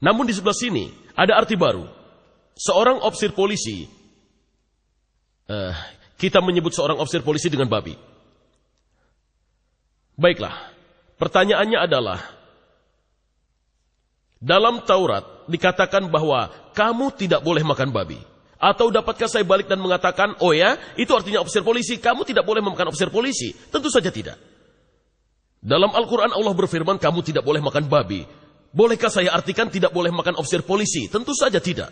Namun di sebelah sini ada arti baru. Seorang ofisir polisi, kita menyebut seorang ofisir polisi dengan babi. Baiklah, pertanyaannya adalah, dalam Taurat dikatakan bahwa kamu tidak boleh makan babi. Atau dapatkah saya balik dan mengatakan, oh ya, itu artinya ofisir polisi, kamu tidak boleh memakan ofisir polisi? Tentu saja tidak. Dalam Al-Quran Allah berfirman, kamu tidak boleh makan babi. Bolehkah saya artikan tidak boleh makan ofisir polisi? Tentu saja tidak.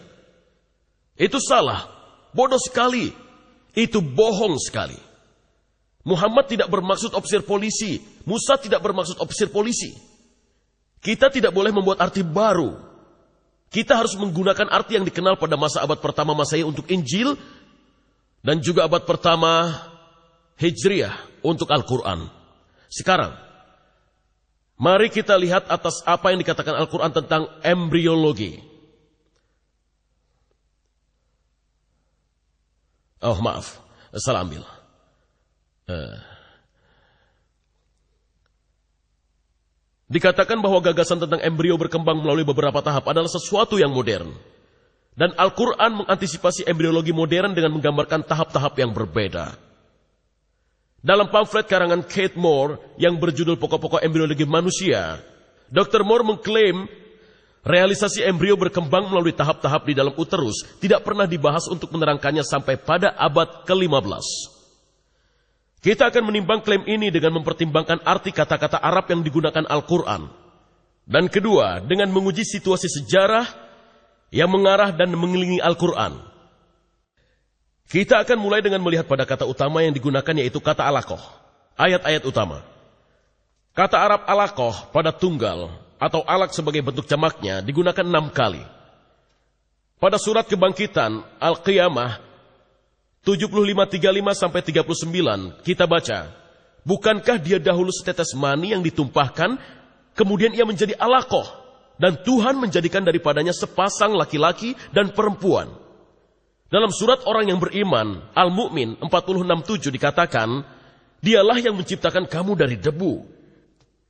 Itu salah, bodoh sekali, itu bohong sekali. Muhammad tidak bermaksud ofisir polisi, Musa tidak bermaksud ofisir polisi. Kita tidak boleh membuat arti baru. Kita harus menggunakan arti yang dikenal pada masa abad pertama Masehi untuk Injil dan juga abad pertama Hijriah untuk Al-Quran. Sekarang, mari kita lihat atas apa yang dikatakan Al-Quran tentang embriologi. Oh maaf, salah ambil. Dikatakan bahwa gagasan tentang embrio berkembang melalui beberapa tahap adalah sesuatu yang modern. Dan Al-Quran mengantisipasi embriologi modern dengan menggambarkan tahap-tahap yang berbeda. Dalam pamflet karangan Kate Moore yang berjudul Pokok-pokok Embriologi Manusia, Dr. Moore mengklaim realisasi embrio berkembang melalui tahap-tahap di dalam uterus tidak pernah dibahas untuk menerangkannya sampai pada abad ke-15. Kita akan menimbang klaim ini dengan mempertimbangkan arti kata-kata Arab yang digunakan Al-Quran. Dan kedua, dengan menguji situasi sejarah yang mengarah dan mengelilingi Al-Quran. Kita akan mulai dengan melihat pada kata utama yang digunakan, yaitu kata alaqah, ayat-ayat utama. Kata Arab alaqah pada tunggal atau alaq sebagai bentuk jamaknya digunakan 6 kali. Pada surat Kebangkitan Al-Qiyamah 75:35-39 kita baca, bukankah dia dahulu setetes mani yang ditumpahkan, kemudian ia menjadi alaqah, dan Tuhan menjadikan daripadanya sepasang laki-laki dan perempuan. Dalam surat orang yang beriman, Al-Mu'min 46:7 dikatakan, dialah yang menciptakan kamu dari debu.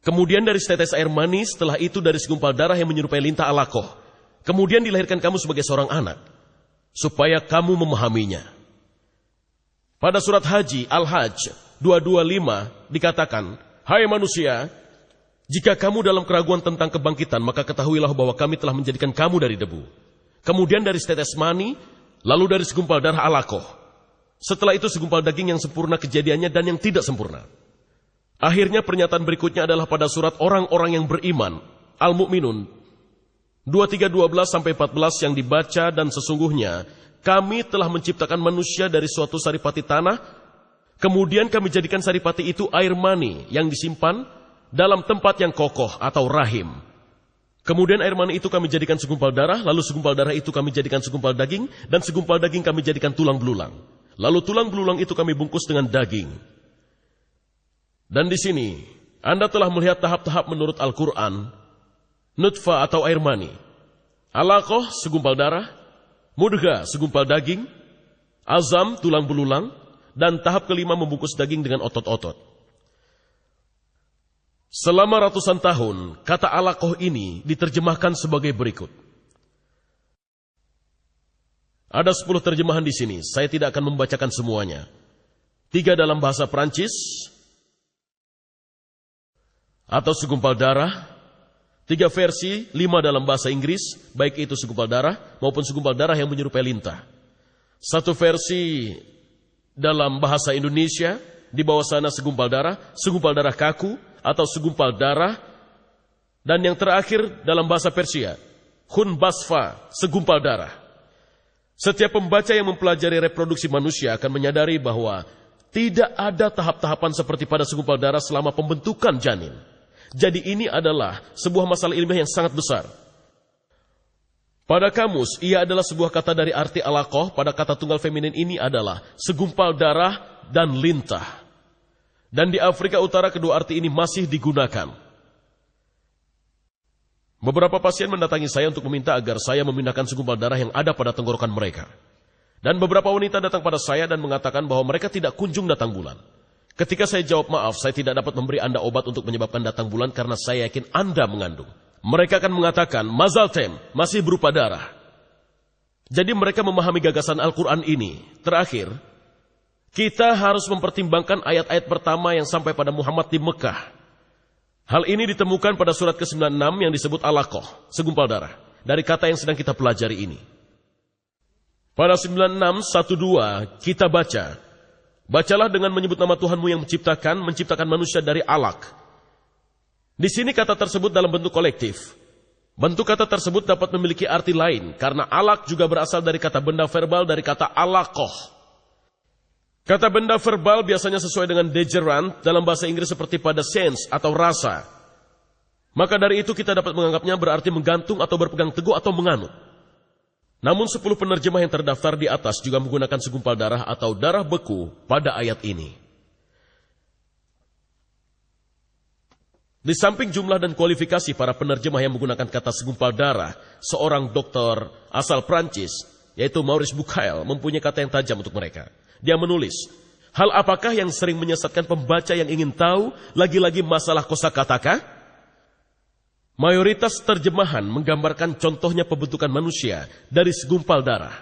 Kemudian dari setetes air mani, setelah itu dari segumpal darah yang menyerupai lintah alaqah. Kemudian dilahirkan kamu sebagai seorang anak, supaya kamu memahaminya. Pada surat Haji, Al-Hajj 225 dikatakan, hai manusia, jika kamu dalam keraguan tentang kebangkitan, maka ketahuilah bahwa kami telah menjadikan kamu dari debu. Kemudian dari setetes mani, lalu dari segumpal darah alaqah. Setelah itu segumpal daging yang sempurna kejadiannya dan yang tidak sempurna. Akhirnya pernyataan berikutnya adalah pada surat orang-orang yang beriman, Al-Mu'minun 23:12-14 yang dibaca, dan sesungguhnya kami telah menciptakan manusia dari suatu saripati tanah, kemudian kami jadikan saripati itu air mani yang disimpan dalam tempat yang kokoh atau rahim. Kemudian air mani itu kami jadikan segumpal darah, lalu segumpal darah itu kami jadikan segumpal daging, dan segumpal daging kami jadikan tulang belulang. Lalu tulang belulang itu kami bungkus dengan daging. Dan di sini, Anda telah melihat tahap-tahap menurut Al-Quran, nutfah atau air mani, alaqah segumpal darah, mudghah segumpal daging, azam tulang belulang, dan tahap kelima membungkus daging dengan otot-otot. Selama ratusan tahun, kata alaqah ini diterjemahkan sebagai berikut. Ada 10 terjemahan di sini, saya tidak akan membacakan semuanya. 3 dalam bahasa Prancis, atau segumpal darah, 3 versi, 5 dalam bahasa Inggris, baik itu segumpal darah maupun segumpal darah yang menyerupai lintah. 1 versi dalam bahasa Indonesia, di bawah sana segumpal darah kaku atau segumpal darah, dan yang terakhir dalam bahasa Persia, khun basfa, segumpal darah. Setiap pembaca yang mempelajari reproduksi manusia akan menyadari bahwa tidak ada tahap-tahapan seperti pada segumpal darah selama pembentukan janin. Jadi ini adalah sebuah masalah ilmiah yang sangat besar. Pada kamus, ia adalah sebuah kata dari arti alaqah. Pada kata tunggal feminin ini adalah segumpal darah dan lintah. Dan di Afrika Utara kedua arti ini masih digunakan. Beberapa pasien mendatangi saya untuk meminta agar saya memindahkan segumpal darah yang ada pada tenggorokan mereka. Dan beberapa wanita datang pada saya dan mengatakan bahwa mereka tidak kunjung datang bulan. Ketika saya jawab, maaf, saya tidak dapat memberi Anda obat untuk menyebabkan datang bulan karena saya yakin Anda mengandung. Mereka akan mengatakan, Mazaltem masih berupa darah. Jadi mereka memahami gagasan Al-Quran ini. Terakhir, kita harus mempertimbangkan ayat-ayat pertama yang sampai pada Muhammad di Mekah. Hal ini ditemukan pada surat ke-96 yang disebut Alaqah, segumpal darah, dari kata yang sedang kita pelajari ini. Pada 96:12 kita baca, bacalah dengan menyebut nama Tuhanmu yang menciptakan manusia dari alaq. Di sini kata tersebut dalam bentuk kolektif. Bentuk kata tersebut dapat memiliki arti lain, karena alaq juga berasal dari kata benda verbal dari kata alaqah. Kata benda verbal biasanya sesuai dengan degerant dalam bahasa Inggris seperti pada sense atau rasa. Maka dari itu kita dapat menganggapnya berarti menggantung atau berpegang teguh atau menganut. Namun 10 penerjemah yang terdaftar di atas juga menggunakan segumpal darah atau darah beku pada ayat ini. Di samping jumlah dan kualifikasi para penerjemah yang menggunakan kata segumpal darah, seorang dokter asal Prancis, yaitu Maurice Bucaille, mempunyai kata yang tajam untuk mereka. Dia menulis, hal apakah yang sering menyesatkan pembaca yang ingin tahu lagi-lagi masalah kosakata? Mayoritas terjemahan menggambarkan contohnya pembentukan manusia dari segumpal darah.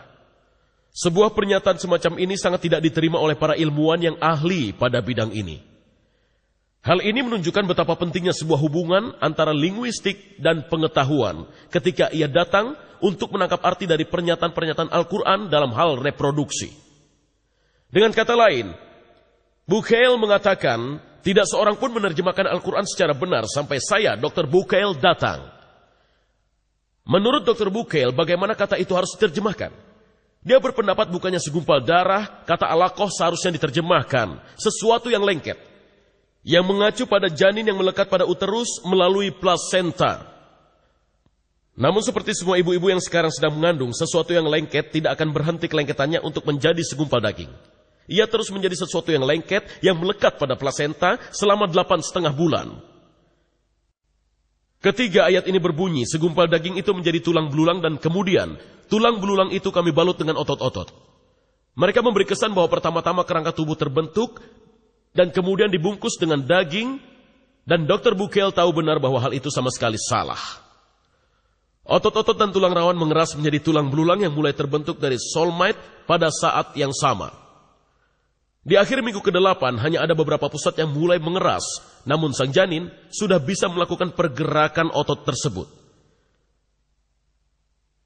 Sebuah pernyataan semacam ini sangat tidak diterima oleh para ilmuwan yang ahli pada bidang ini. Hal ini menunjukkan betapa pentingnya sebuah hubungan antara linguistik dan pengetahuan ketika ia datang untuk menangkap arti dari pernyataan-pernyataan Al-Quran dalam hal reproduksi. Dengan kata lain, Bucaille mengatakan, tidak seorang pun menerjemahkan Al-Quran secara benar sampai saya, Dr. Bucaille, datang. Menurut Dr. Bucaille, bagaimana kata itu harus diterjemahkan? Dia berpendapat bukannya segumpal darah, kata alaqah seharusnya diterjemahkan, sesuatu yang lengket, yang mengacu pada janin yang melekat pada uterus melalui plasenta. Namun seperti semua ibu-ibu yang sekarang sedang mengandung, sesuatu yang lengket tidak akan berhenti kelengketannya untuk menjadi segumpal daging. Ia terus menjadi sesuatu yang lengket yang melekat pada plasenta selama 8,5 bulan. Ketiga ayat ini berbunyi, segumpal daging itu menjadi tulang belulang dan kemudian tulang belulang itu kami balut dengan otot-otot. Mereka memberi kesan bahwa pertama-tama kerangka tubuh terbentuk dan kemudian dibungkus dengan daging, dan Dr. Bucaille tahu benar bahwa hal itu sama sekali salah. Otot-otot dan tulang rawan mengeras menjadi tulang belulang yang mulai terbentuk dari soulmate pada saat yang sama. Di akhir minggu ke-8 hanya ada beberapa pusat yang mulai mengeras, namun sang janin sudah bisa melakukan pergerakan otot tersebut.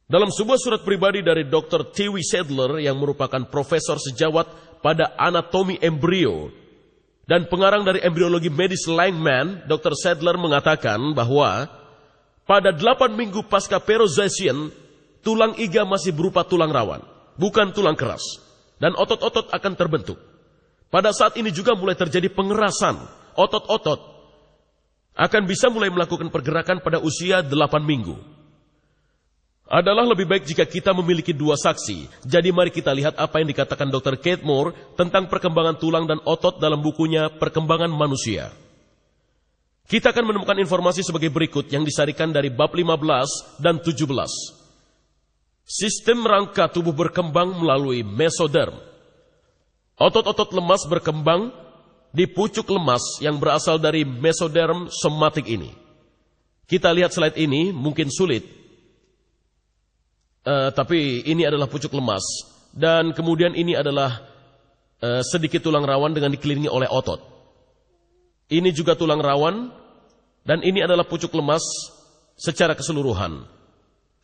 Dalam sebuah surat pribadi dari Dr. T.W. Sadler yang merupakan profesor sejawat pada anatomi embrio dan pengarang dari embriologi medis Langman, Dr. Sadler mengatakan bahwa pada 8 minggu pasca perozoisian, tulang iga masih berupa tulang rawan, bukan tulang keras, dan otot-otot akan terbentuk. Pada saat ini juga mulai terjadi pengerasan. Otot-otot akan bisa mulai melakukan pergerakan pada usia 8 minggu. Adalah lebih baik jika kita memiliki 2 saksi. Jadi mari kita lihat apa yang dikatakan Dr. Kate Moore tentang perkembangan tulang dan otot dalam bukunya Perkembangan Manusia. Kita akan menemukan informasi sebagai berikut yang disarikan dari bab 15 dan 17. Sistem rangka tubuh berkembang melalui mesoderm. Otot-otot lemas berkembang di pucuk lemas yang berasal dari mesoderm somatik ini. Kita lihat slide ini, mungkin sulit. Tapi ini adalah pucuk lemas. Dan kemudian ini adalah sedikit tulang rawan dengan dikelilingi oleh otot. Ini juga tulang rawan. Dan ini adalah pucuk lemas secara keseluruhan.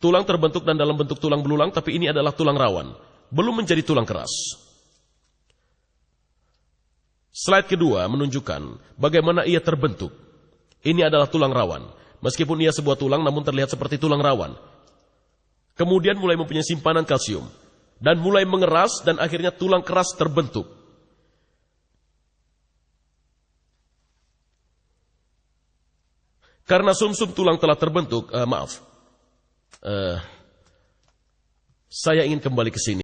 Tulang terbentuk dan dalam bentuk tulang belulang, tapi ini adalah tulang rawan. Belum menjadi tulang keras. Slide kedua menunjukkan bagaimana ia terbentuk. Ini adalah tulang rawan. Meskipun ia sebuah tulang namun terlihat seperti tulang rawan. Kemudian mulai mempunyai simpanan kalsium. Dan mulai mengeras dan akhirnya tulang keras terbentuk. Karena sumsum tulang telah terbentuk, saya ingin kembali ke sini.